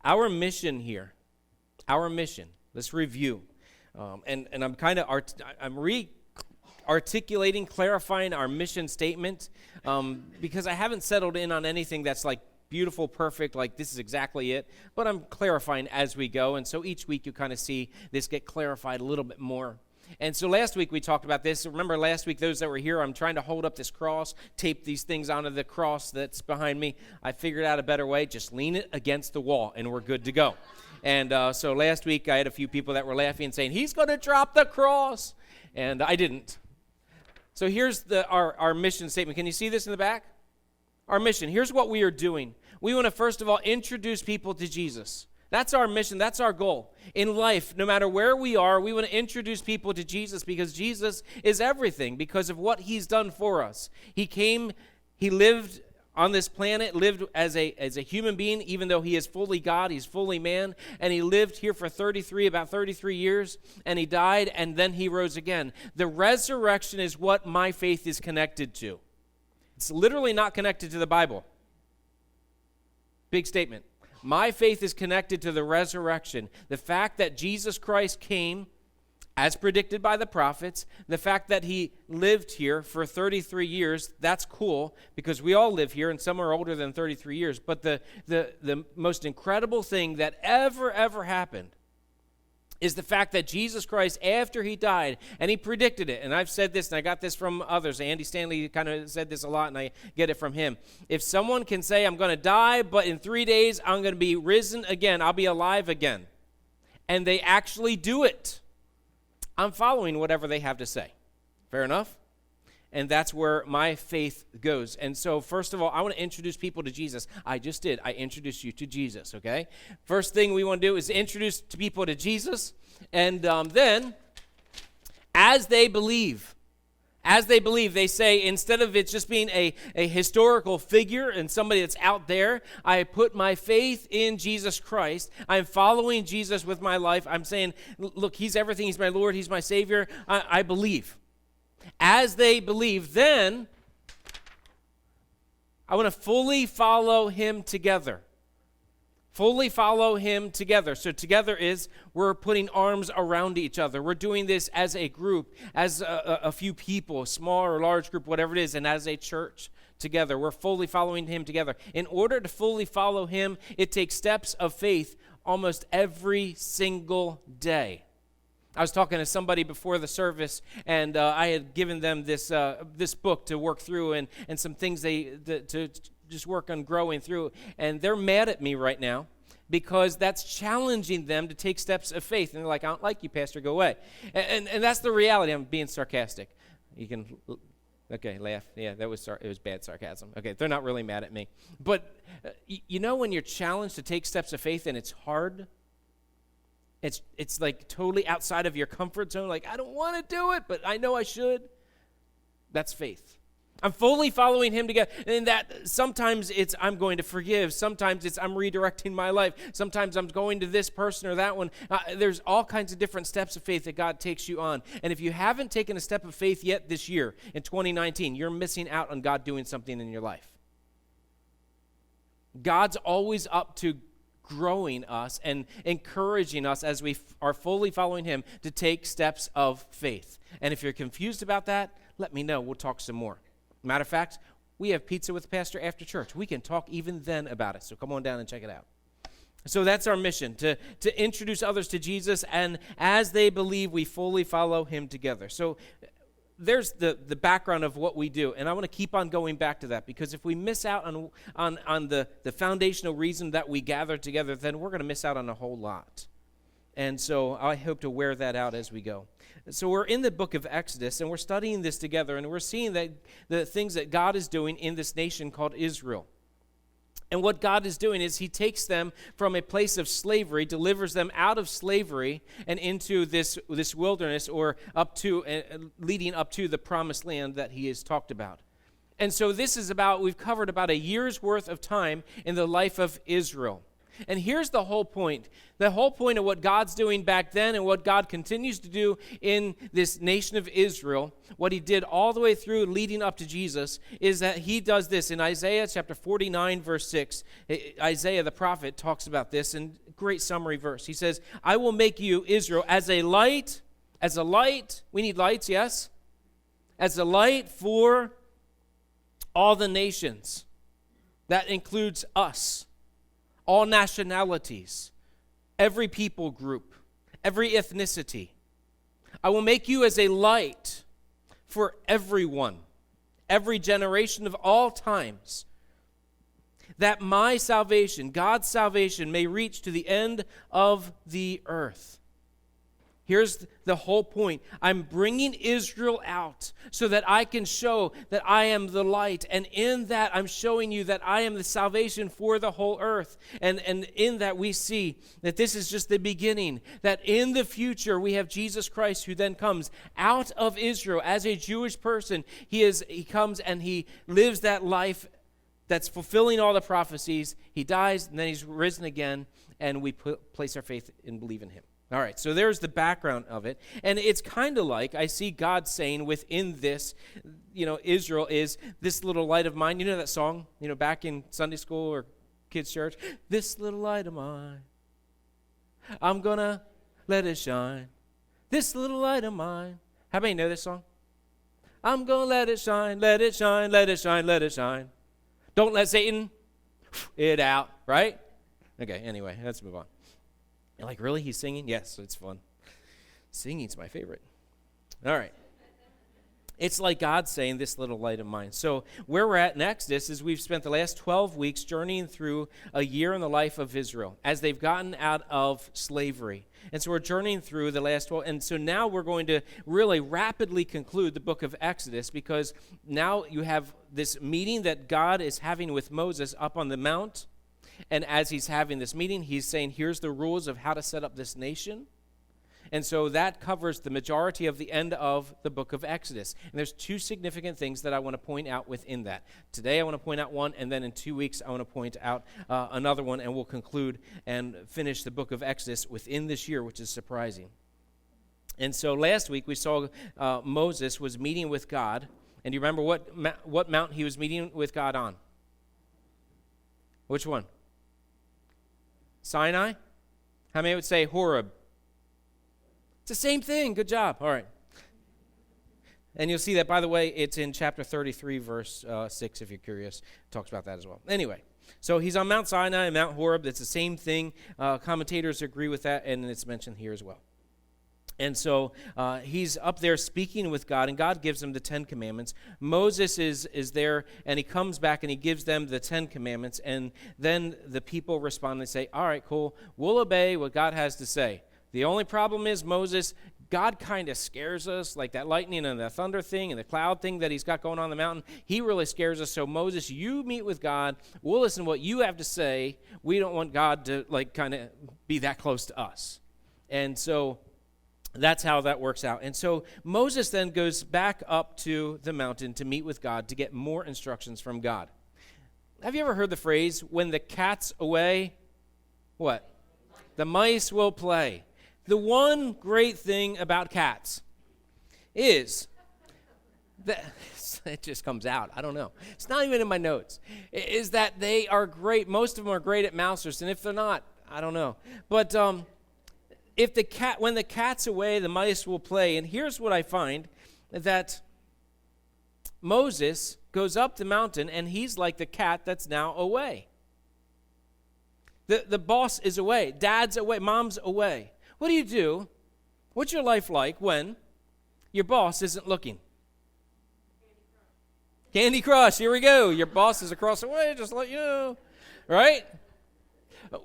Our mission here, let's review. And I'm kind of, articulating, clarifying our mission statement because I haven't settled in on anything that's like beautiful, perfect, like this is exactly it, but I'm clarifying as we go. And so each week you kind of see this get clarified a little bit more. And so last week we talked about this. Remember last week, those that were here, I'm trying to hold up this cross, tape these things onto the cross that's behind me. I figured out a better way. Just lean it against the wall, and we're good to go. And so last week I had a few people that were laughing and saying, he's going to drop the cross. And I didn't. So here's our mission statement. Can you see this in the back? Our mission. Here's what we are doing. We want to, first of all, introduce people to Jesus. That's our mission. That's our goal. In life, no matter where we are, we want to introduce people to Jesus because Jesus is everything because of what he's done for us. He came, he lived on this planet, lived as a human being, even though he is fully God, he's fully man, and he lived here for about 33 years, and he died, and then he rose again. The resurrection is what my faith is connected to. It's literally not connected to the Bible. Big statement. My faith is connected to the resurrection. The fact that Jesus Christ came, as predicted by the prophets, the fact that he lived here for 33 years, that's cool, because we all live here, and some are older than 33 years. But the most incredible thing that ever happened is the fact that Jesus Christ, after he died, and he predicted it, and I've said this, and I got this from others. Andy Stanley kind of said this a lot, and I get it from him. If someone can say, I'm going to die, but in 3 days I'm going to be risen again, I'll be alive again, and they actually do it, I'm following whatever they have to say. Fair enough? And that's where my faith goes. And so, first of all, I want to introduce people to Jesus. I just did. I introduced you to Jesus, okay? First thing we want to do is introduce people to Jesus. And then, as they believe, they say, instead of it just being a historical figure and somebody that's out there, I put my faith in Jesus Christ. I'm following Jesus with my life. I'm saying, look, he's everything. He's my Lord. He's my Savior. I believe. As they believe, then I want to fully follow him together. Fully follow him together. So together is we're putting arms around each other. We're doing this as a group, as a few people, small or large group, whatever it is, and as a church together. We're fully following him together. In order to fully follow him, it takes steps of faith almost every single day. I was talking to somebody before the service, and I had given them this book to work through and some things to just work on growing through. And they're mad at me right now because that's challenging them to take steps of faith. And they're like, I don't like you, Pastor, go away. And that's the reality. I'm being sarcastic. You can, okay, laugh. Yeah, it was bad sarcasm. Okay, they're not really mad at me. But you know when you're challenged to take steps of faith and it's hard? It's like totally outside of your comfort zone. Like, I don't want to do it, but I know I should. That's faith. I'm fully following him together. And that sometimes it's I'm going to forgive. Sometimes it's I'm redirecting my life. Sometimes I'm going to this person or that one. There's all kinds of different steps of faith that God takes you on. And if you haven't taken a step of faith yet this year, in 2019, you're missing out on God doing something in your life. God's always up to growing us and encouraging us as we are fully following him to take steps of faith. And if you're confused about that, let me know. We'll talk some more. Matter of fact, we have pizza with the pastor after church. We can talk even then about it. So come on down and check it out. So that's our mission, to introduce others to Jesus, and as they believe, we fully follow him together. So there's the background of what we do, and I want to keep on going back to that, because if we miss out on the foundational reason that we gather together, then we're going to miss out on a whole lot. And so I hope to wear that out as we go. So we're in the book of Exodus, and we're studying this together, and we're seeing that the things that God is doing in this nation called Israel. And what God is doing is he takes them from a place of slavery, delivers them out of slavery and into this wilderness, or leading up to the promised land that he has talked about. And so this is we've covered about a year's worth of time in the life of Israel. And here's the whole point. The whole point of what God's doing back then and what God continues to do in this nation of Israel, what he did all the way through leading up to Jesus, is that he does this. In Isaiah chapter 49, verse 6, Isaiah the prophet talks about this in a great summary verse. He says, I will make you, Israel, as a light, we need lights, yes? As a light for all the nations. That includes us. All nationalities, every people group, every ethnicity. I will make you as a light for everyone, every generation of all times, that my salvation, God's salvation, may reach to the end of the earth. Here's the whole point. I'm bringing Israel out so that I can show that I am the light. And in that, I'm showing you that I am the salvation for the whole earth. And in that, we see that this is just the beginning. That in the future, we have Jesus Christ who then comes out of Israel as a Jewish person. He comes and he lives that life that's fulfilling all the prophecies. He dies, and then he's risen again, and we place our faith and believe in him. All right, so there's the background of it. And it's kind of like I see God saying within this, Israel is this little light of mine. You know that song, back in Sunday school or kids' church? This little light of mine, I'm going to let it shine. This little light of mine. How many know this song? I'm going to let it shine, let it shine, let it shine, let it shine. Don't let Satan it out, right? Okay, anyway, let's move on. You're like, really? He's singing? Yes, it's fun. Singing's my favorite. All right. It's like God saying, this little light of mine. So where we're at in Exodus is we've spent the last 12 weeks journeying through a year in the life of Israel as they've gotten out of slavery. And so we're journeying through the last 12. And so now we're going to really rapidly conclude the book of Exodus, because now you have this meeting that God is having with Moses up on the mount. And as he's having this meeting, he's saying, here's the rules of how to set up this nation. And so that covers the majority of the end of the book of Exodus. And there's two significant things that I want to point out within that. Today I want to point out one, and then in 2 weeks I want to point out another one, and we'll conclude and finish the book of Exodus within this year, which is surprising. And so last week we saw Moses was meeting with God. And do you remember what mountain he was meeting with God on? Which one? Sinai? How many would say Horeb? It's the same thing. Good job. All right. And you'll see that, by the way, it's in chapter 33, verse 6, if you're curious. It talks about that as well. Anyway, so he's on Mount Sinai and Mount Horeb. That's the same thing. Commentators agree with that, and it's mentioned here as well. And so he's up there speaking with God, and God gives him the 10 Commandments. Moses is there, and he comes back, and he gives them the 10 Commandments. And then the people respond and say, all right, cool, we'll obey what God has to say. The only problem is, Moses, God kind of scares us, like that lightning and the thunder thing and the cloud thing that he's got going on the mountain. He really scares us. So Moses, you meet with God. We'll listen to what you have to say. We don't want God to kind of be that close to us. And so that's how that works out. And so Moses then goes back up to the mountain to meet with God to get more instructions from God. Have you ever heard the phrase, when the cat's away, what? The mice will play. The one great thing about cats is that, it just comes out, I don't know. It's not even in my notes. Is that they are great. Most of them are great at mousers, and if they're not, I don't know. But when the cat's away, the mice will play. And here's what I find, that Moses goes up the mountain, and he's like the cat that's now away. The boss is away. Dad's away. Mom's away. What do you do? What's your life like when your boss isn't looking? Candy Crush. Here we go. Your boss is across the way, just let you know. Right?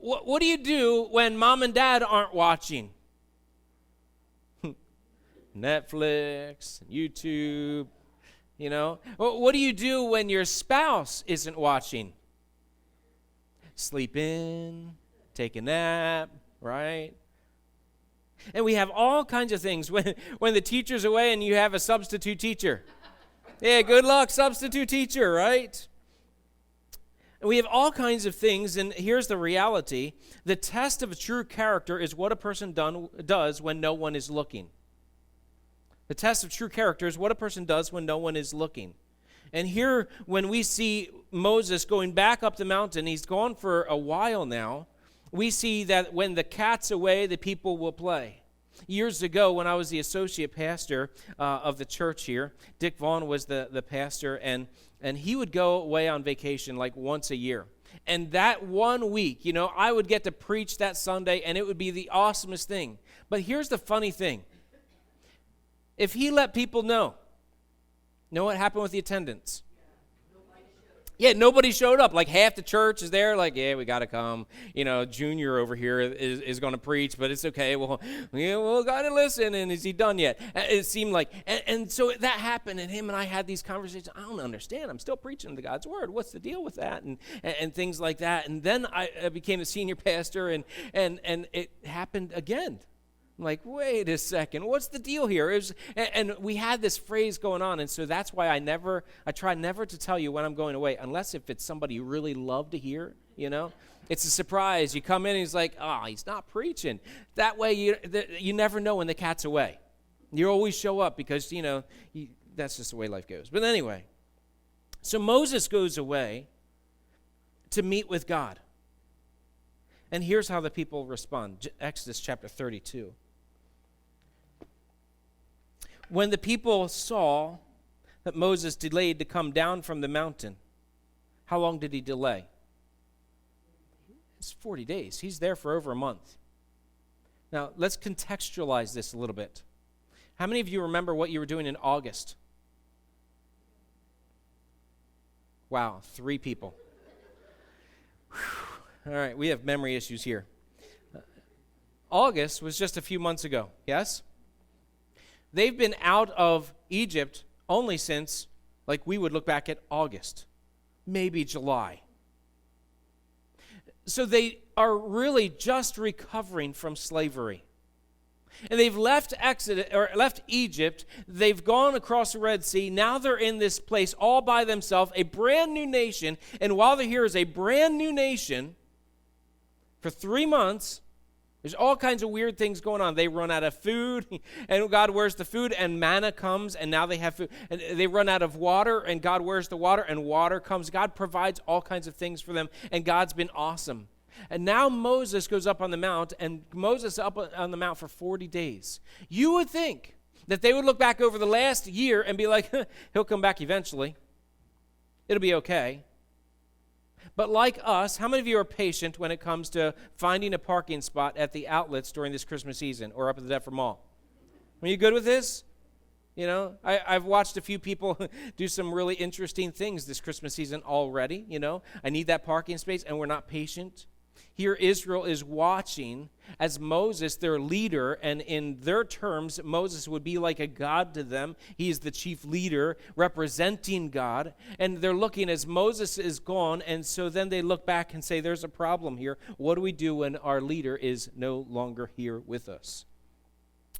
What do you do when mom and dad aren't watching? Netflix, YouTube, What do you do when your spouse isn't watching? Sleep in, take a nap, right? And we have all kinds of things when the teacher's away and you have a substitute teacher. Yeah, good luck, substitute teacher, right? And we have all kinds of things, and here's the reality. The test of a true character is what a person does when no one is looking. The test of true character is what a person does when no one is looking. And here, when we see Moses going back up the mountain, he's gone for a while now, we see that when the cat's away, the people will play. Years ago, when I was the associate pastor of the church here, Dick Vaughn was the pastor, and he would go away on vacation like once a year. And that 1 week, I would get to preach that Sunday, and it would be the awesomest thing. But here's the funny thing. If he let people know what happened with the attendance? Yeah, nobody showed up. Like half the church is there, like, yeah, we got to come. Junior over here is going to preach, but it's okay. Well, got to listen. And is he done yet? It seemed like, and so that happened, and him and I had these conversations. I don't understand. I'm still preaching the God's word. What's the deal with that? And things like that. And then I became the senior pastor, and it happened again. I'm like, wait a second, what's the deal here? And we had this phrase going on, and so that's why I try never to tell you when I'm going away, unless if it's somebody you really love to hear, It's a surprise. You come in, and he's like, oh, he's not preaching. That way, you never know when the cat's away. You always show up because, that's just the way life goes. But anyway, so Moses goes away to meet with God. And here's how the people respond. Exodus chapter 32. When the people saw that Moses delayed to come down from the mountain, how long did he delay? It's 40 days. He's there for over a month. Now, let's contextualize this a little bit. How many of you remember what you were doing in August? Wow, 3 people. Whew. All right, we have memory issues here. August was just a few months ago, yes? They've been out of Egypt only since, like we would look back at August, maybe July. So they are really just recovering from slavery. And they've left Egypt, they've gone across the Red Sea, now they're in this place all by themselves, a brand new nation, and while they're here as a brand new nation, for 3 months, there's all kinds of weird things going on. They run out of food, and God, where's the food? And manna comes, and now they have food. And they run out of water, and God, where's the water? And water comes. God provides all kinds of things for them, and God's been awesome. And now Moses goes up on the mount, and Moses up on the mount for 40 days. You would think that they would look back over the last year and be like, he'll come back eventually. It'll be okay. But like us, how many of you are patient when it comes to finding a parking spot at the outlets during this Christmas season or up at the Deptford Mall? Are you good with this? I've watched a few people do some really interesting things this Christmas season already. I need that parking space, and we're not patient. Here Israel is watching as Moses, their leader, and in their terms, Moses would be like a god to them. He is the chief leader representing God, and they're looking as Moses is gone, and so then they look back and say, there's a problem here. What do we do when our leader is no longer here with us?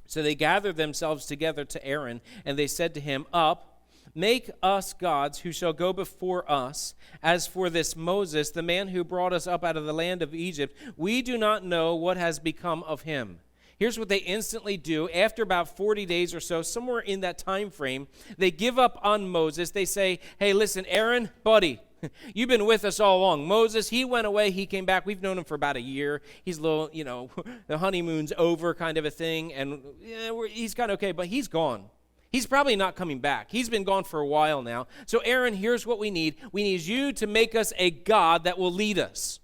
So they gathered themselves together to Aaron, and they said to him, up, make us gods who shall go before us. As for this Moses, the man who brought us up out of the land of Egypt, we do not know what has become of him. Here's what they instantly do. After about 40 days or so, somewhere in that time frame, they give up on Moses. They say, hey, listen, Aaron, buddy, you've been with us all along. Moses, he went away, he came back. We've known him for about a year. He's a little, the honeymoon's over kind of a thing, and he's kind of okay, but he's gone. He's probably not coming back. He's been gone for a while now. So Aaron, here's what we need. We need you to make us a god that will lead us.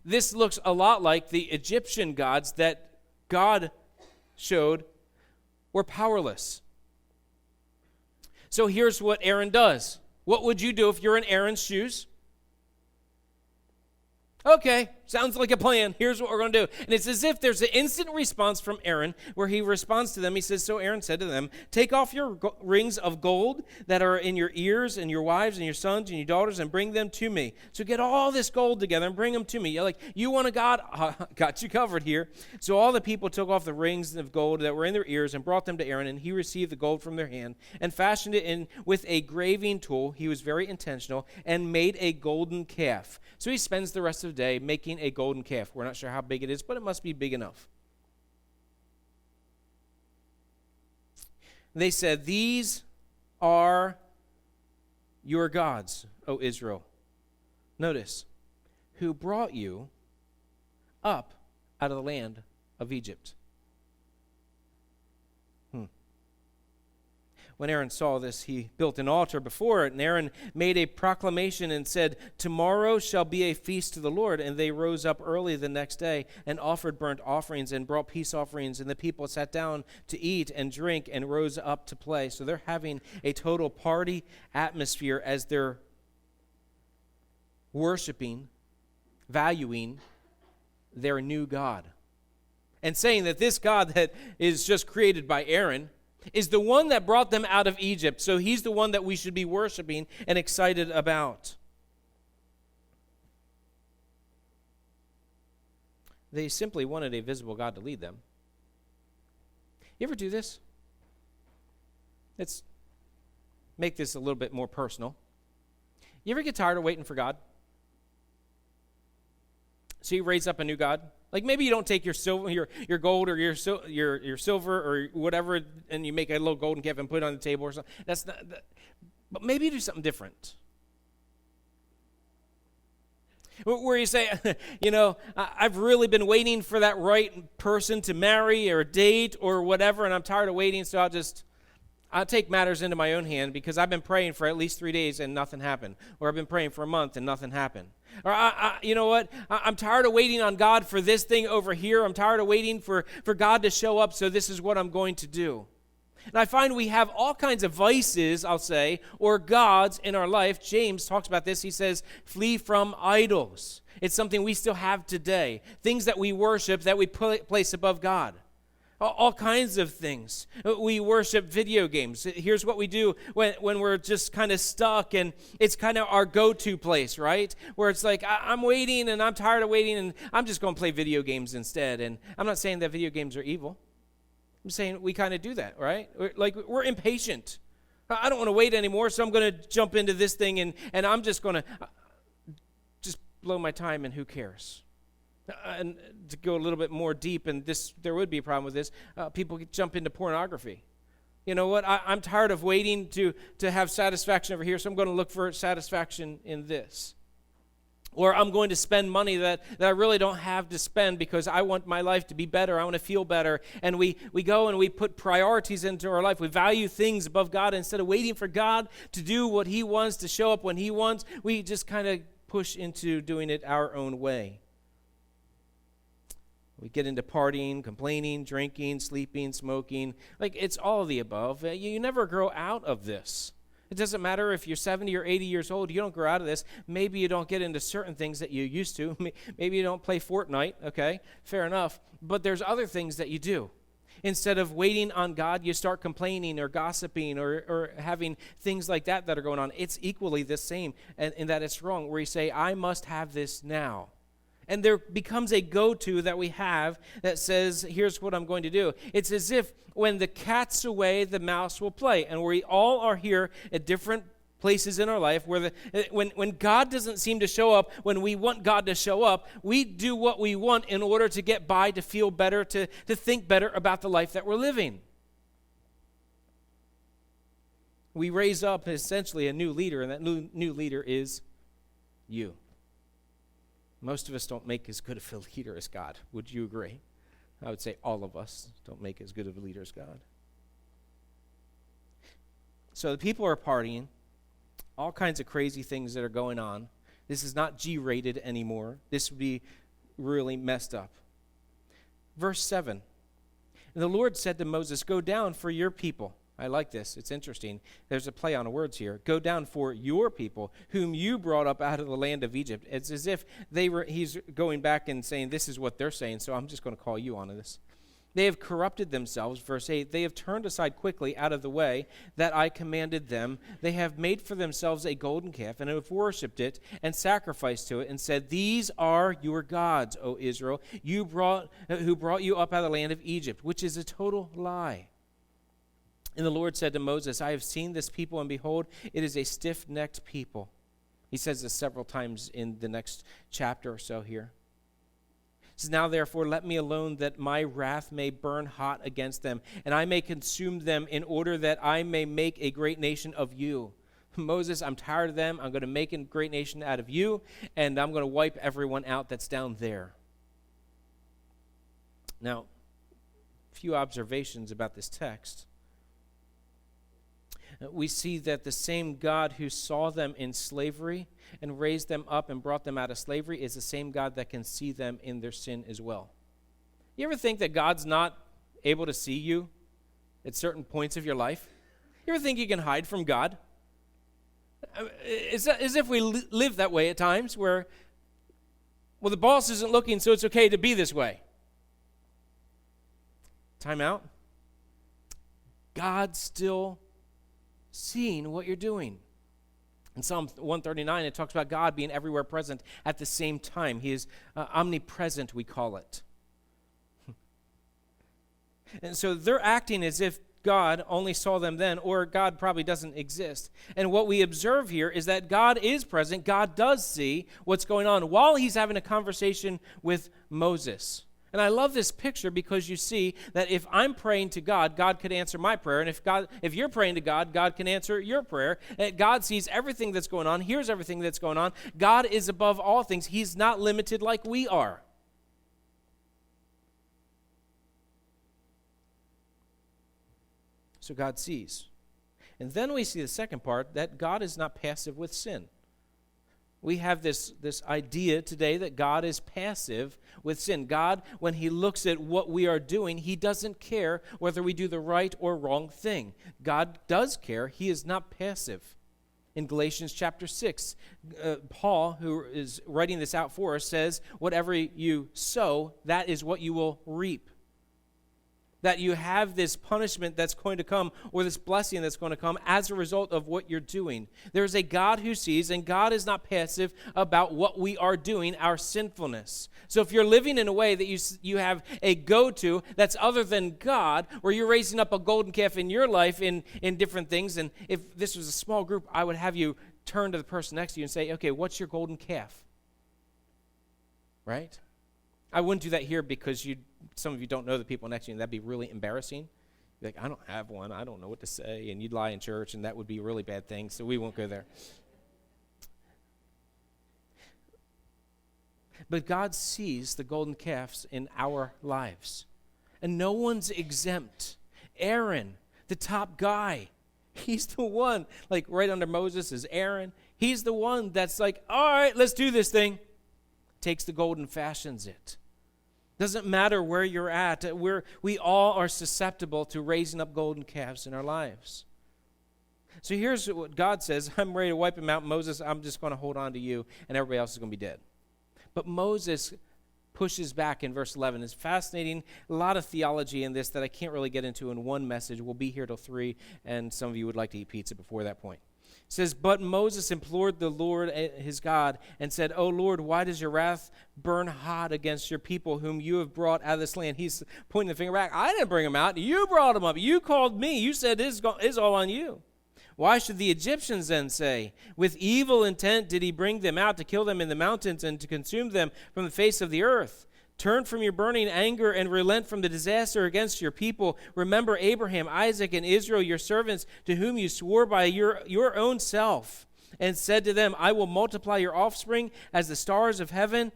This looks a lot like the Egyptian gods that God showed were powerless. So here's what Aaron does. What would you do if you're in Aaron's shoes? Okay, Sounds like a plan. Here's what we're going to do. And it's as if there's an instant response from Aaron where he responds to them. He says, so Aaron said to them, take off your rings of gold that are in your ears and your wives and your sons and your daughters and bring them to me. So get all this gold together and bring them to me. You're like, you want a God? Got you covered here. So all the people took off the rings of gold that were in their ears and brought them to Aaron, and he received the gold from their hand and fashioned it in with a graving tool. He was very intentional and made a golden calf. So he spends the rest of the day making a golden calf. We're not sure how big it is, but it must be big enough. They said, these are your gods, O Israel. Notice, who brought you up out of the land of Egypt. When Aaron saw this, he built an altar before it, and Aaron made a proclamation and said, tomorrow shall be a feast to the Lord. And they rose up early the next day and offered burnt offerings and brought peace offerings, and the people sat down to eat and drink and rose up to play. So they're having a total party atmosphere as they're worshiping, valuing their new God, and saying that this God that is just created by Aaron is the one that brought them out of Egypt. So he's the one that we should be worshiping and excited about. They simply wanted a visible God to lead them. You ever do this? Let's make this a little bit more personal. You ever get tired of waiting for God? So you raise up a new God? Like maybe you don't take your silver, your gold or your silver or whatever, and you make a little golden calf and put it on the table or something. That's not. But maybe you do something different. Where you say, I've really been waiting for that right person to marry or date or whatever, and I'm tired of waiting, so I'll take matters into my own hand because I've been praying for at least 3 days and nothing happened. Or I've been praying for a month and nothing happened. Or, you know what? I'm tired of waiting on God for this thing over here. I'm tired of waiting for God to show up, so this is what I'm going to do. And I find we have all kinds of vices, I'll say, or gods in our life. James talks about this. He says, flee from idols. It's something we still have today. Things that we worship that we place above God. All kinds of things. We worship video games. Here's what we do when we're just kind of stuck, and it's kind of our go-to place, right? Where it's like, I'm waiting, and I'm tired of waiting, and I'm just going to play video games instead. And I'm not saying that video games are evil. I'm saying we kind of do that, right? We're impatient. I don't want to wait anymore, so I'm going to jump into this thing, and I'm just going to just blow my time, and who cares? And to go a little bit more deep, and there would be a problem with this, people jump into pornography. You know what? I'm tired of waiting to have satisfaction over here, so I'm going to look for satisfaction in this. Or I'm going to spend money that I really don't have to spend because I want my life to be better. I want to feel better. And we go and we put priorities into our life. We value things above God. Instead of waiting for God to do what he wants, to show up when he wants, we just kind of push into doing it our own way. We get into partying, complaining, drinking, sleeping, smoking. It's all of the above. You never grow out of this. It doesn't matter if you're 70 or 80 years old. You don't grow out of this. Maybe you don't get into certain things that you used to. Maybe you don't play Fortnite. Okay, fair enough. But there's other things that you do. Instead of waiting on God, you start complaining or gossiping or having things like that are going on. It's equally the same in that it's wrong, where you say, I must have this now. And there becomes a go-to that we have that says, here's what I'm going to do. It's as if when the cat's away, the mouse will play. And we all are here at different places in our life where when God doesn't seem to show up, when we want God to show up, we do what we want in order to get by, to feel better, to think better about the life that we're living. We raise up essentially a new leader, and that new leader is you. Most of us don't make as good of a leader as God. Would you agree? I would say all of us don't make as good of a leader as God. So the people are partying, all kinds of crazy things that are going on. This is not G-rated anymore. This would be really messed up. Verse 7, and the Lord said to Moses, go down for your people. I like this. It's interesting. There's a play on words here. Go down for your people, whom you brought up out of the land of Egypt. It's as if he's going back and saying, this is what they're saying, so I'm just going to call you onto this. They have corrupted themselves, verse 8. They have turned aside quickly out of the way that I commanded them. They have made for themselves a golden calf and have worshipped it and sacrificed to it and said, these are your gods, O Israel, who brought you up out of the land of Egypt, which is a total lie. And the Lord said to Moses, I have seen this people, and behold, it is a stiff-necked people. He says this several times in the next chapter or so here. He says, now therefore let me alone, that my wrath may burn hot against them, and I may consume them, in order that I may make a great nation of you. Moses, I'm tired of them. I'm going to make a great nation out of you, and I'm going to wipe everyone out that's down there. Now, a few observations about this text. We see that the same God who saw them in slavery and raised them up and brought them out of slavery is the same God that can see them in their sin as well. You ever think that God's not able to see you at certain points of your life? You ever think you can hide from God? It's as if we live that way at times where, well, the boss isn't looking, so it's okay to be this way. Time out. God still seeing what you're doing. In Psalm 139, it talks about God being everywhere present at the same time. He is omnipresent, we call it. And so they're acting as if God only saw them then, or God probably doesn't exist. And what we observe here is that God is present. God does see what's going on while he's having a conversation with Moses. And I love this picture because you see that if I'm praying to God, God could answer my prayer. And if you're praying to God, God can answer your prayer. And God sees everything that's going on, hears everything that's going on. God is above all things. He's not limited like we are. So God sees. And then we see the second part, that God is not passive with sin. We have this idea today that God is passive with sin. God, when he looks at what we are doing, he doesn't care whether we do the right or wrong thing. God does care. He is not passive. In Galatians chapter 6, Paul, who is writing this out for us, says, whatever you sow, that is what you will reap. That you have this punishment that's going to come, or this blessing that's going to come as a result of what you're doing. There's a God who sees, and God is not passive about what we are doing, our sinfulness. So if you're living in a way that you have a go-to that's other than God, or you're raising up a golden calf in your life in different things, and if this was a small group, I would have you turn to the person next to you and say, okay, what's your golden calf? Right? I wouldn't do that here because some of you don't know the people next to you, and that'd be really embarrassing. You're like, I don't have one. I don't know what to say. And you'd lie in church, and that would be a really bad thing, so we won't go there. But God sees the golden calves in our lives, and no one's exempt. Aaron, the top guy, he's the one, like right under Moses is Aaron. He's the one that's like, all right, let's do this thing. Takes the gold and fashions it. Doesn't matter where you're at. We all are susceptible to raising up golden calves in our lives. So here's what God says. I'm ready to wipe him out. Moses, I'm just going to hold on to you, and everybody else is going to be dead. But Moses pushes back in verse 11. It's fascinating. A lot of theology in this that I can't really get into in one message. We'll be here till 3, and some of you would like to eat pizza before that point. It says, but Moses implored the Lord his God and said, O Lord, why does your wrath burn hot against your people whom you have brought out of this land? He's pointing the finger back. I didn't bring them out. You brought them up. You called me. You said it's all on you. Why should the Egyptians then say, with evil intent did he bring them out to kill them in the mountains and to consume them from the face of the earth? Turn from your burning anger and relent from the disaster against your people. Remember Abraham, Isaac, and Israel, your servants, to whom you swore by your own self, and said to them, I will multiply your offspring as the stars of heaven.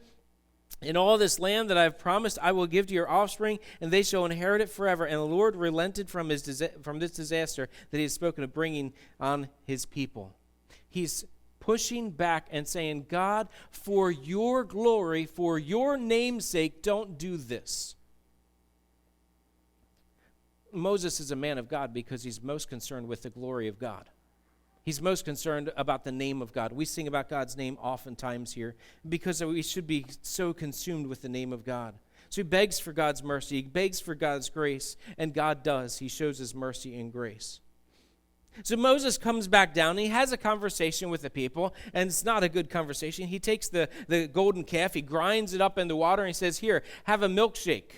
In all this land that I have promised, I will give to your offspring, and they shall inherit it forever. And the Lord relented from this disaster that he had spoken of bringing on his people. He's pushing back and saying, God, for your glory, for your name's sake, don't do this. Moses is a man of God because he's most concerned with the glory of God. He's most concerned about the name of God. We sing about God's name oftentimes here because we should be so consumed with the name of God. So he begs for God's mercy. He begs for God's grace, and God does. He shows his mercy and grace. So Moses comes back down, and he has a conversation with the people, and it's not a good conversation. He takes the golden calf, he grinds it up in the water, and he says, here, have a milkshake.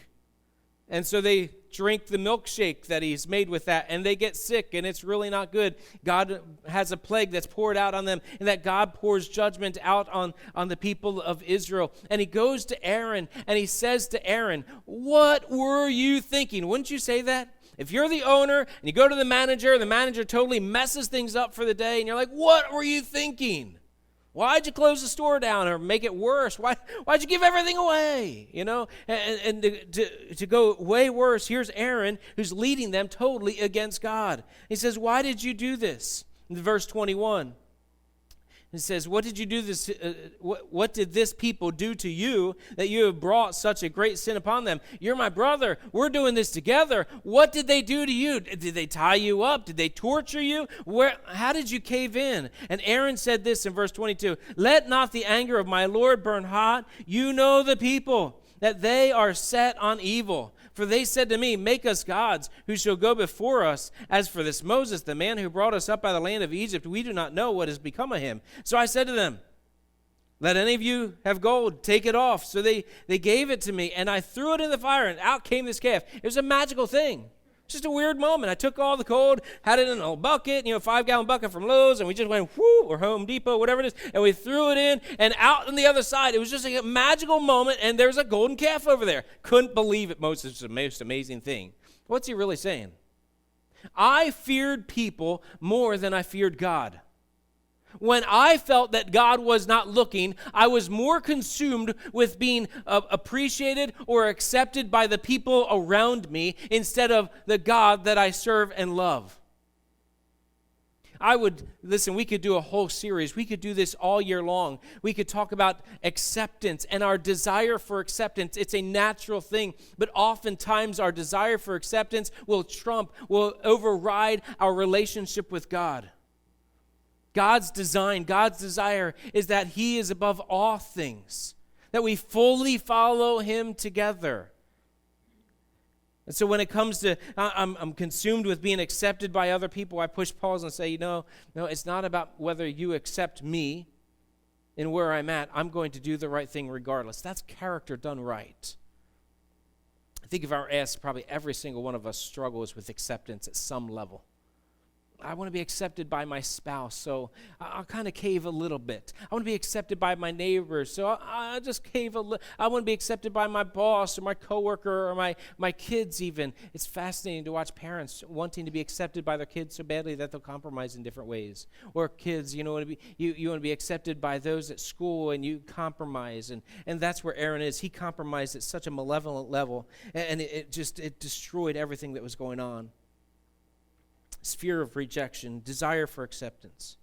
And so they drink the milkshake that he's made with that, and they get sick, and it's really not good. God has a plague that's poured out on them, and that God pours judgment out on the people of Israel. And he goes to Aaron, and he says to Aaron, what were you thinking? Wouldn't you say that? If you're the owner, and you go to the manager totally messes things up for the day, and you're like, what were you thinking? Why'd you close the store down or make it worse? Why'd you give everything away? You know, and to go way worse, here's Aaron who's leading them totally against God. He says, why did you do this? In verse 21, it says, what did you do this? What did this people do to you that you have brought such a great sin upon them? You're my brother. We're doing this together. What did they do to you? Did they tie you up? Did they torture you? How did you cave in? And Aaron said this in verse 22, let not the anger of my Lord burn hot. You know the people, that they are set on evil. For they said to me, make us gods who shall go before us. As for this Moses, the man who brought us up out of the land of Egypt, we do not know what has become of him. So I said to them, let any of you have gold, take it off. So they gave it to me, and I threw it in the fire, and out came this calf. It was a magical thing. Just a weird moment. I took all the gold, had it in a little bucket, 5-gallon bucket from Lowe's, and we just went, whoo, or Home Depot, whatever it is, and we threw it in, and out on the other side, it was just a magical moment, and there's a golden calf over there. Couldn't believe it. Moses was the most amazing thing. What's he really saying? I feared people more than I feared God. When I felt that God was not looking, I was more consumed with being appreciated or accepted by the people around me instead of the God that I serve and love. We could do a whole series. We could do this all year long. We could talk about acceptance and our desire for acceptance. It's a natural thing, but oftentimes our desire for acceptance will override our relationship with God. God's desire is that he is above all things, that we fully follow him together. And so when it comes to, I'm consumed with being accepted by other people, I push pause and say, no, it's not about whether you accept me and where I'm at. I'm going to do the right thing regardless. That's character done right. I think if I were asked, probably every single one of us struggles with acceptance at some level. I want to be accepted by my spouse, so I'll kind of cave a little bit. I want to be accepted by my neighbors, so I'll just cave a little. I want to be accepted by my boss or my coworker or my kids even. It's fascinating to watch parents wanting to be accepted by their kids so badly that they'll compromise in different ways. Or kids, you want to be accepted by those at school, and you compromise. And that's where Aaron is. He compromised at such a malevolent level, and it destroyed everything that was going on. Fear of rejection, desire for acceptance.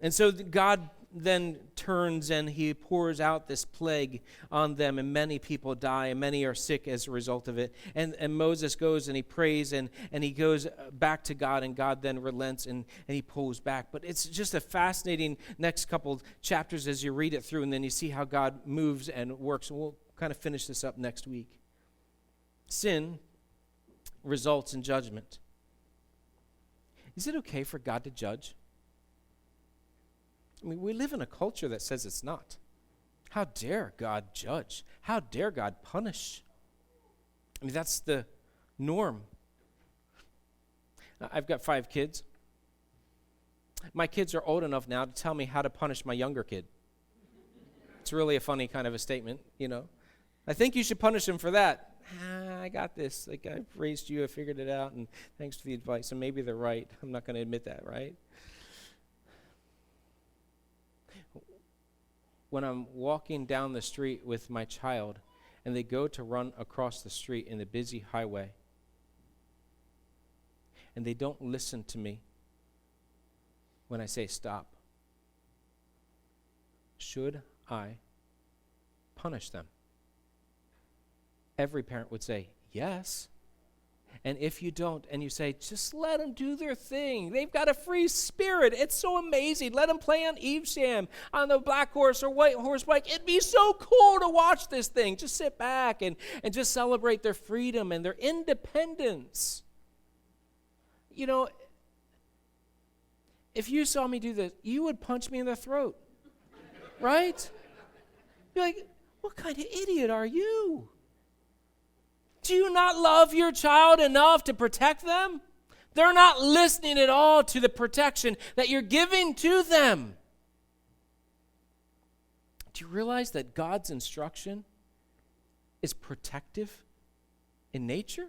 And so God then turns and he pours out this plague on them, and many people die, and many are sick as a result of it. And Moses goes and he prays, and he goes back to God, and God then relents and he pulls back. But it's just a fascinating next couple chapters as you read it through, and then you see how God moves and works. And we'll kind of finish this up next week. Sin results in judgment. Is it okay for God to judge? I mean, we live in a culture that says it's not. How dare God judge? How dare God punish? I mean, that's the norm. I've got 5 kids. My kids are old enough now to tell me how to punish my younger kid. It's really a funny kind of a statement, I think you should punish him for that. I got this. Like, I've raised you, I figured it out, and thanks for the advice. And maybe they're right. I'm not going to admit that, right? When I'm walking down the street with my child, and they go to run across the street in the busy highway, and they don't listen to me when I say stop, should I punish them? Every parent would say, yes. And if you don't, and you say, just let them do their thing. They've got a free spirit. It's so amazing. Let them play on Evesham, on the black horse or white horse bike. It'd be so cool to watch this thing. Just sit back and just celebrate their freedom and their independence. You know, if you saw me do this, you would punch me in the throat, right? You're like, what kind of idiot are you? Do you not love your child enough to protect them? They're not listening at all to the protection that you're giving to them. Do you realize that God's instruction is protective in nature?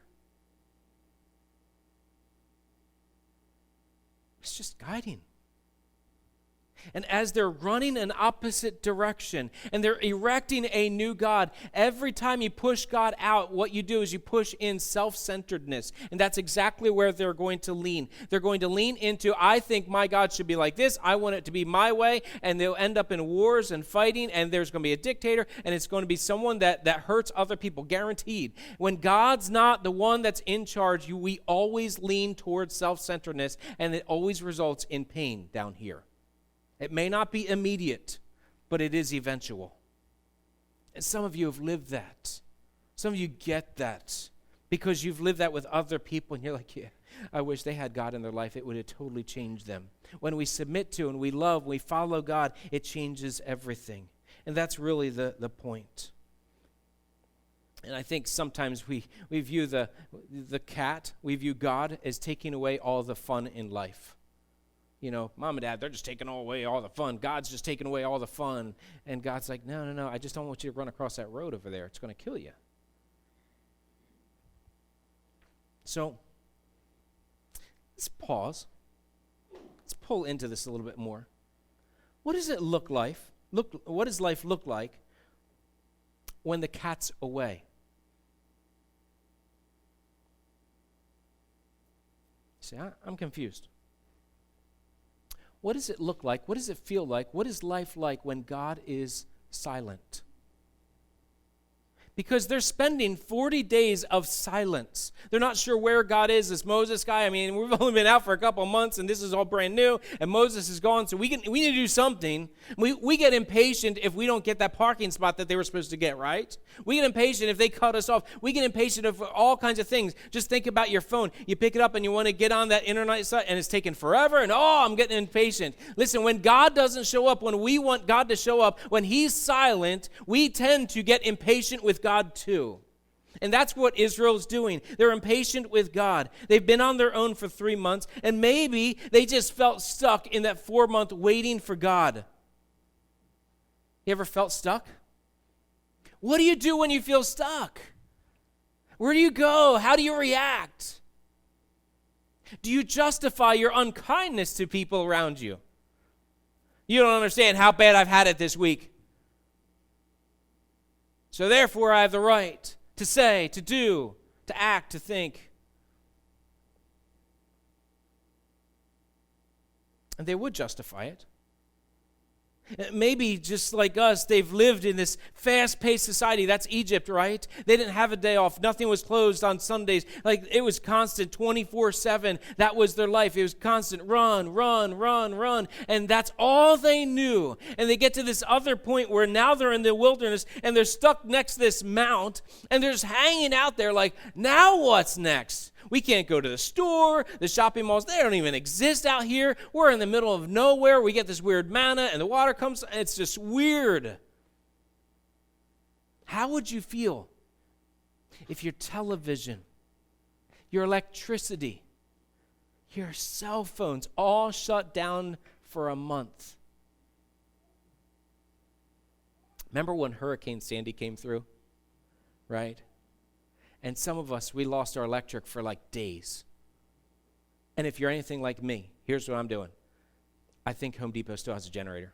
It's just guiding. And as they're running an opposite direction and they're erecting a new God, every time you push God out, what you do is you push in self-centeredness. And that's exactly where they're going to lean. They're going to lean into, I think my God should be like this. I want it to be my way. And they'll end up in wars and fighting. And there's going to be a dictator. And it's going to be someone that hurts other people, guaranteed. When God's not the one that's in charge, we always lean towards self-centeredness. And it always results in pain down here. It may not be immediate, but it is eventual. And some of you have lived that. Some of you get that because you've lived that with other people, and you're like, yeah, I wish they had God in their life. It would have totally changed them. When we submit to and we love, we follow God, it changes everything. And that's really the point. And I think sometimes we view the cat, we view God as taking away all the fun in life. You know, mom and dad, they're just taking away all the fun. God's just taking away all the fun. And God's like, no, I just don't want you to run across that road over there. It's going to kill you. So, let's pause. Let's pull into this a little bit more. What does it look like? What does life look like when the cat's away? See, I'm confused. What does it look like? What does it feel like? What is life like when God is silent? Because they're spending 40 days of silence. They're not sure where God is, this Moses guy. I mean, we've only been out for a couple of months, and this is all brand new, and Moses is gone, so we need to do something. We get impatient if we don't get that parking spot that they were supposed to get, right? We get impatient if they cut us off. We get impatient of all kinds of things. Just think about your phone. You pick it up, and you want to get on that internet site, and it's taking forever, and I'm getting impatient. Listen, when God doesn't show up, when we want God to show up, when he's silent, we tend to get impatient with God too. And that's what Israel's doing. They're impatient with God. They've been on their own for 3 months, and maybe they just felt stuck in that 4-month waiting for God. You ever felt stuck? What do you do when you feel stuck? Where do you go? How do you react? Do you justify your unkindness to people around you? You don't understand how bad I've had it this week. So therefore, I have the right to say, to do, to act, to think. And they would justify it. Maybe just like us, they've lived in this fast-paced society. That's Egypt, right? They didn't have a day off. Nothing was closed on Sundays. Like, it was constant 24/7. That was their life. It was constant run. And that's all they knew. And they get to this other point where now they're in the wilderness and they're stuck next to this mount and they're just hanging out there like, now what's next? We can't go to the store, the shopping malls, they don't even exist out here. We're in the middle of nowhere. We get this weird manna and the water comes, and it's just weird. How would you feel if your television, your electricity, your cell phones all shut down for a month? Remember when Hurricane Sandy came through, right? And some of us, we lost our electric for like days. And if you're anything like me, here's what I'm doing. I think Home Depot still has a generator.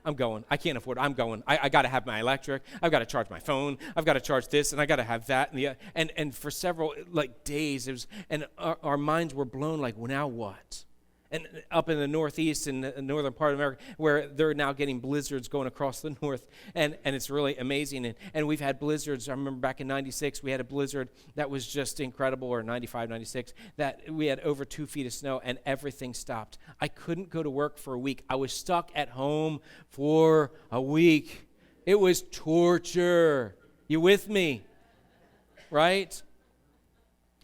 I'm going. I can't afford it. I'm going. I got to have my electric. I've got to charge my phone. I've got to charge this, and I got to have that. And for several like days, it was, and our minds were blown like, well, now what? And up in the Northeast, in the northern part of America, where they're now getting blizzards going across the north, and it's really amazing. And we've had blizzards. I remember back in 96, we had a blizzard that was just incredible, or 95, 96, that we had over 2 feet of snow, and everything stopped. I couldn't go to work for a week. I was stuck at home for a week. It was torture. You with me? Right?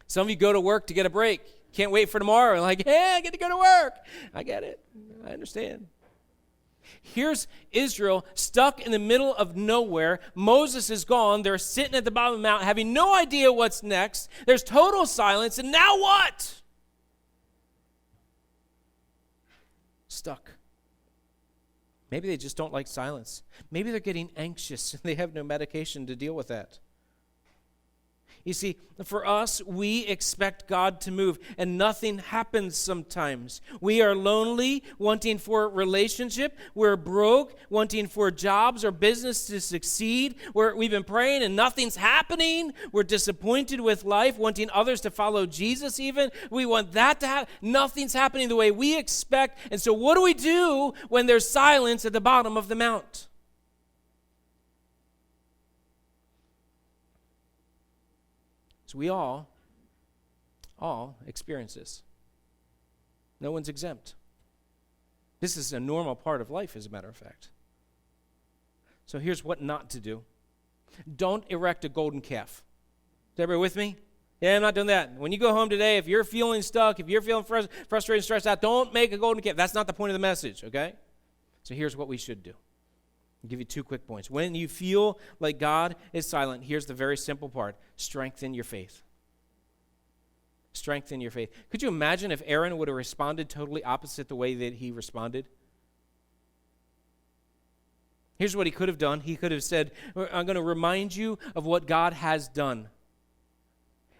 Some of you go to work to get a break. Can't wait for tomorrow. Like, hey, I get to go to work. I get it. I understand. Here's Israel stuck in the middle of nowhere. Moses is gone. They're sitting at the bottom of the mountain having no idea what's next. There's total silence. And now what? Stuck. Maybe they just don't like silence. Maybe they're getting anxious and they have no medication to deal with that. You see, for us, we expect God to move, and nothing happens sometimes. We are lonely, wanting for relationship. We're broke, wanting for jobs or business to succeed. We've been praying, and nothing's happening. We're disappointed with life, wanting others to follow Jesus even. We want that to happen. Nothing's happening the way we expect. And so what do we do when there's silence at the bottom of the mount? So we all experience this. No one's exempt. This is a normal part of life, as a matter of fact. So here's what not to do. Don't erect a golden calf. Is everybody with me? Yeah, I'm not doing that. When you go home today, if you're feeling stuck, if you're feeling frustrated, stressed out, don't make a golden calf. That's not the point of the message, okay? So here's what we should do. I'll give you 2 quick points. When you feel like God is silent, here's the very simple part. Strengthen your faith. Strengthen your faith. Could you imagine if Aaron would have responded totally opposite the way that he responded? Here's what he could have done. He could have said, I'm going to remind you of what God has done.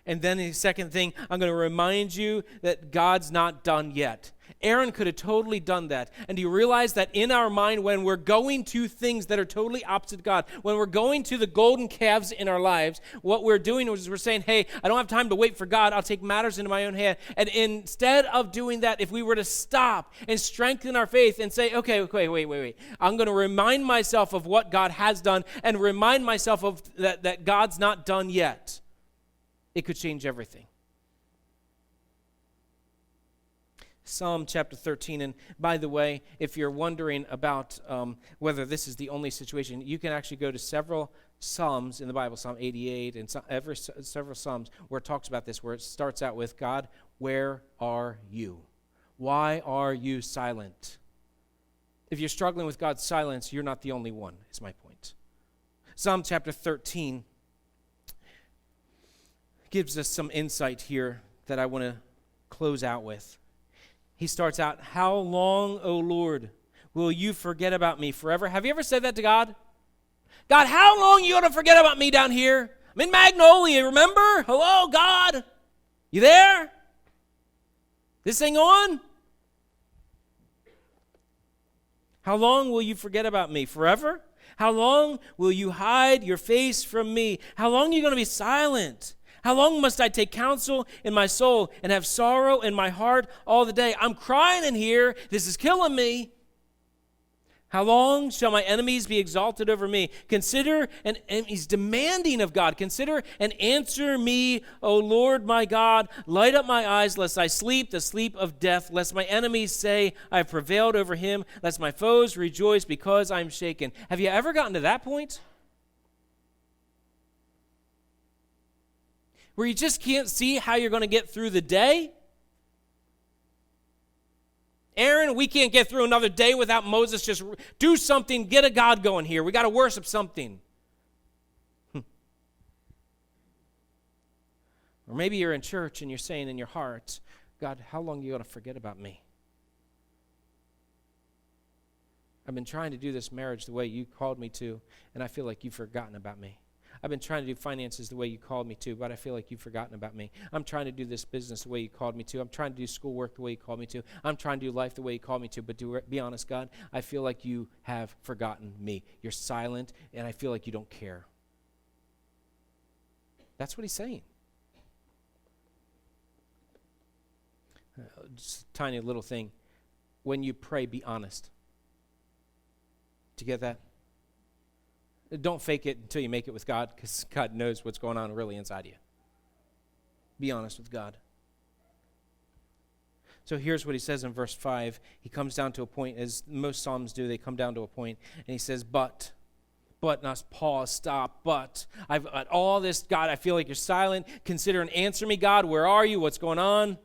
And then the second thing, I'm going to remind you that God's not done yet. Aaron could have totally done that. And do you realize that in our mind, when we're going to things that are totally opposite God, when we're going to the golden calves in our lives, what we're doing is we're saying, hey, I don't have time to wait for God. I'll take matters into my own hand. And instead of doing that, if we were to stop and strengthen our faith and say, okay, wait. I'm going to remind myself of what God has done and remind myself of that God's not done yet. It could change everything. Psalm chapter 13, and by the way, if you're wondering about whether this is the only situation, you can actually go to several Psalms in the Bible, Psalm 88, and several Psalms where it talks about this, where it starts out with, God, where are you? Why are you silent? If you're struggling with God's silence, you're not the only one, is my point. Psalm chapter 13 gives us some insight here that I want to close out with. He starts out, how long, O Lord, will you forget about me forever? Have you ever said that to God? God, how long are you going to forget about me down here? I'm in Magnolia, remember? Hello, God? You there? This thing on? How long will you forget about me? Forever? How long will you hide your face from me? How long are you going to be silent? How long must I take counsel in my soul and have sorrow in my heart all the day? I'm crying in here. This is killing me. How long shall my enemies be exalted over me? Consider, and he's demanding of God, consider and answer me, O Lord my God. Light up my eyes, lest I sleep the sleep of death, lest my enemies say, I have prevailed over him, lest my foes rejoice because I'm shaken. Have you ever gotten to that point? Where you just can't see how you're going to get through the day? Aaron, we can't get through another day without Moses. Just do something, get a God going here. We got to worship something. Or maybe you're in church and you're saying in your heart, God, how long are you going to forget about me? I've been trying to do this marriage the way you called me to, and I feel like you've forgotten about me. I've been trying to do finances the way you called me to, but I feel like you've forgotten about me. I'm trying to do this business the way you called me to. I'm trying to do schoolwork the way you called me to. I'm trying to do life the way you called me to. But to be honest, God, I feel like you have forgotten me. You're silent, and I feel like you don't care. That's what he's saying. Just a tiny little thing. When you pray, be honest. Do you get that? Don't fake it until you make it with God, because God knows what's going on really inside you. Be honest with God. So here's what he says in verse 5. He comes down to a point, as most Psalms do, they come down to a point, and he says, but, now pause, stop, but, I've got all this, God, I feel like you're silent. Consider and answer me, God, where are you? What's going on?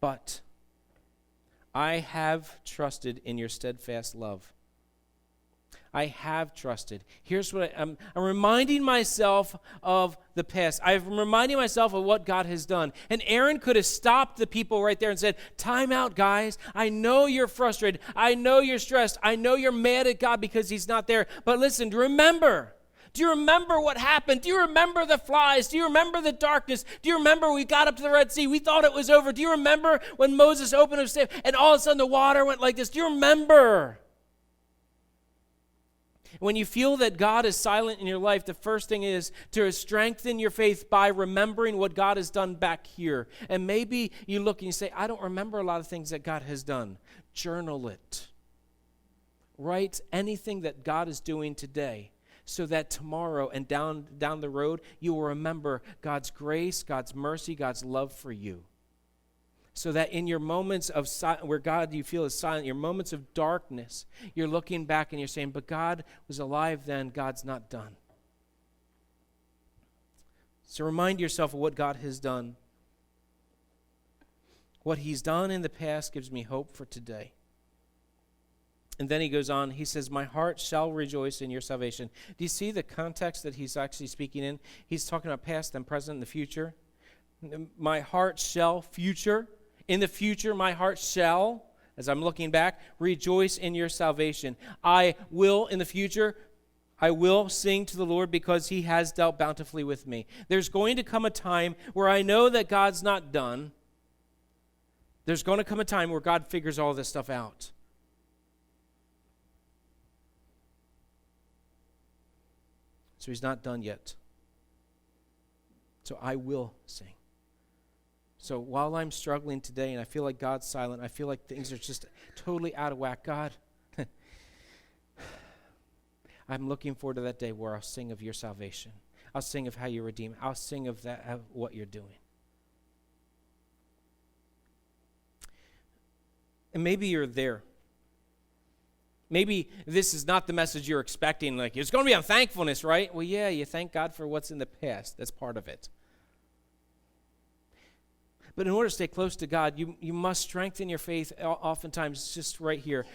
But I have trusted in your steadfast love. I have trusted. Here's what I'm reminding myself of the past. I'm reminding myself of what God has done. And Aaron could have stopped the people right there and said, time out, guys. I know you're frustrated. I know you're stressed. I know you're mad at God because he's not there. But listen, remember. Do you remember what happened? Do you remember the flies? Do you remember the darkness? Do you remember we got up to the Red Sea? We thought it was over. Do you remember when Moses opened his staff and all of a sudden the water went like this? Do you remember? When you feel that God is silent in your life, the first thing is to strengthen your faith by remembering what God has done back here. And maybe you look and you say, I don't remember a lot of things that God has done. Journal it. Write anything that God is doing today, so that tomorrow and down the road, you will remember God's grace, God's mercy, God's love for you. So that in your moments of where God you feel is silent, your moments of darkness, you're looking back and you're saying, but God was alive then, God's not done. So remind yourself of what God has done. What he's done in the past gives me hope for today. And then he goes on, he says, my heart shall rejoice in your salvation. Do you see the context that he's actually speaking in? He's talking about past and present and the future. My heart shall, future. In the future, my heart shall, as I'm looking back, rejoice in your salvation. I will, in the future, I will sing to the Lord because he has dealt bountifully with me. There's going to come a time where I know that God's not done. There's going to come a time where God figures all this stuff out. So he's not done yet. So I will sing. So while I'm struggling today and I feel like God's silent, I feel like things are just totally out of whack, God, I'm looking forward to that day where I'll sing of your salvation. I'll sing of how you redeem. I'll sing of that, of what you're doing. And maybe you're there. Maybe this is not the message you're expecting. Like, it's going to be on thankfulness, right? Well, yeah, you thank God for what's in the past. That's part of it. But in order to stay close to God, you must strengthen your faith oftentimes just right here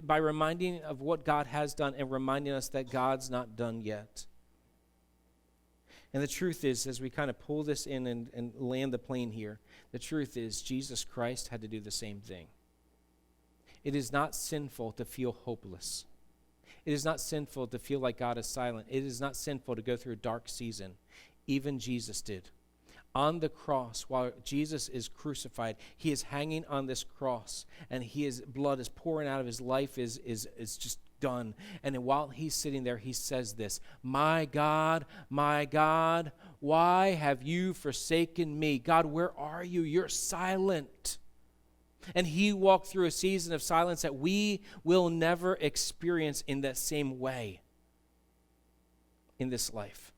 by reminding of what God has done and reminding us that God's not done yet. And the truth is, as we kind of pull this in and land the plane here, the truth is Jesus Christ had to do the same thing. It is not sinful to feel hopeless. It is not sinful to feel like God is silent. It is not sinful to go through a dark season. Even Jesus did. On the cross, while Jesus is crucified, he is hanging on this cross, and his blood is pouring out of his life is just done. And while he's sitting there, he says this, my God, why have you forsaken me? God, where are you? You're silent. And he walked through a season of silence that we will never experience in that same way in this life.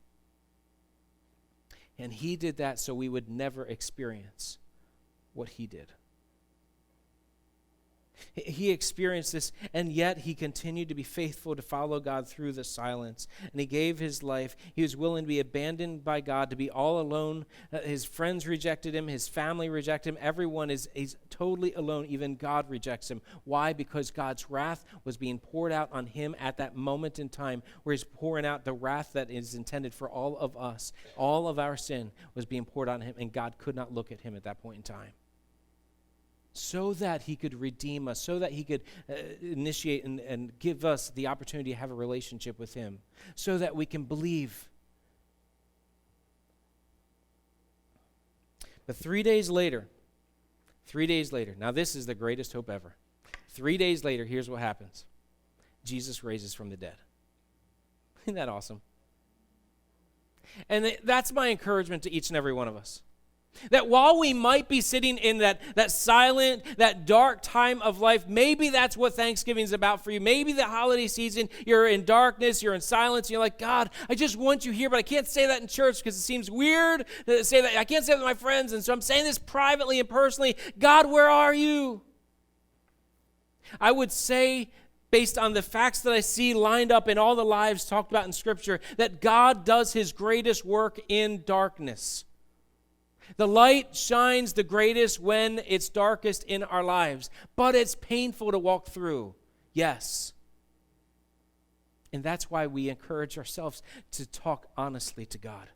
And he did that so we would never experience what he did. He experienced this, and yet he continued to be faithful to follow God through the silence. And he gave his life. He was willing to be abandoned by God, to be all alone. His friends rejected him. His family rejected him. Everyone is totally alone. Even God rejects him. Why? Because God's wrath was being poured out on him at that moment in time where he's pouring out the wrath that is intended for all of us. All of our sin was being poured on him, and God could not look at him at that point in time. So that he could redeem us, so that he could initiate and give us the opportunity to have a relationship with him, so that we can believe. But 3 days later, now this is the greatest hope ever. 3 days later, here's what happens. Jesus raises from the dead. Isn't that awesome? And that's my encouragement to each and every one of us. That while we might be sitting in that silent, that dark time of life, maybe that's what Thanksgiving is about for you. Maybe the holiday season, you're in darkness, you're in silence, and you're like, God, I just want you here, but I can't say that in church because it seems weird to say that. I can't say that with my friends, and so I'm saying this privately and personally. God, where are you? I would say, based on the facts that I see lined up in all the lives talked about in Scripture, that God does his greatest work in darkness. The light shines the greatest when it's darkest in our lives, but it's painful to walk through, yes. And that's why we encourage ourselves to talk honestly to God.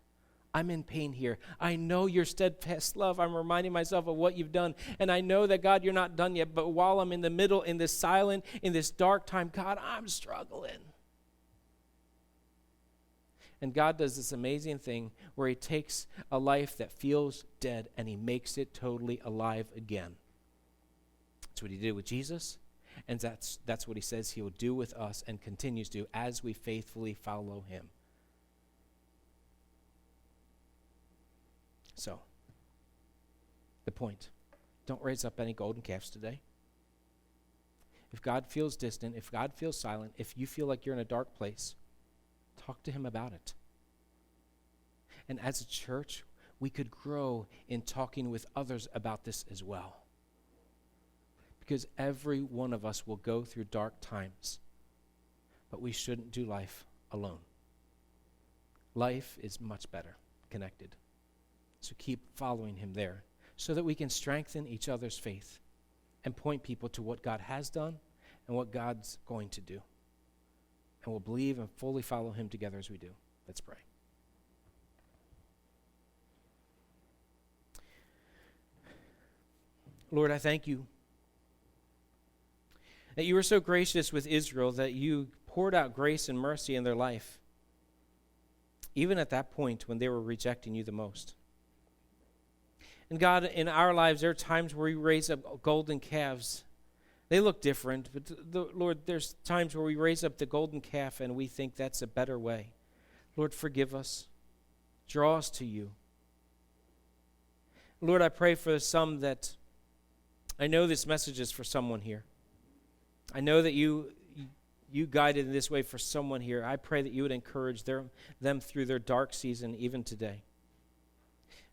I'm in pain here. I know your steadfast love. I'm reminding myself of what you've done. And I know that, God, you're not done yet. But while I'm in the middle, in this silent, in this dark time, God, I'm struggling. And God does this amazing thing where he takes a life that feels dead and he makes it totally alive again. That's what he did with Jesus. And that's what he says he will do with us and continues to do as we faithfully follow him. So, the point, don't raise up any golden calves today. If God feels distant, if God feels silent, if you feel like you're in a dark place, talk to him about it. And as a church, we could grow in talking with others about this as well. Because every one of us will go through dark times, but we shouldn't do life alone. Life is much better connected. So keep following him there so that we can strengthen each other's faith and point people to what God has done and what God's going to do. And we'll believe and fully follow him together as we do. Let's pray. Lord, I thank you that you were so gracious with Israel that you poured out grace and mercy in their life, even at that point when they were rejecting you the most. And God, in our lives, there are times where we raise up golden calves. They look different, but Lord, there's times where we raise up the golden calf and we think that's a better way. Lord, forgive us. Draw us to you. Lord, I pray for some that, I know this message is for someone here. I know that you guided in this way for someone here. I pray that you would encourage them through their dark season even today.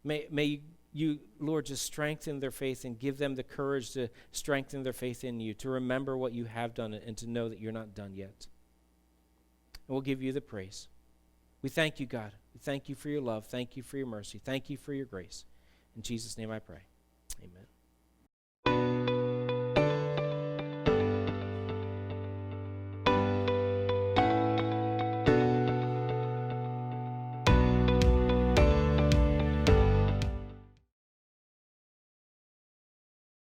May you, Lord, just strengthen their faith and give them the courage to strengthen their faith in you, to remember what you have done and to know that you're not done yet. And we'll give you the praise. We thank you, God. We thank you for your love. Thank you for your mercy. Thank you for your grace. In Jesus' name I pray. Amen.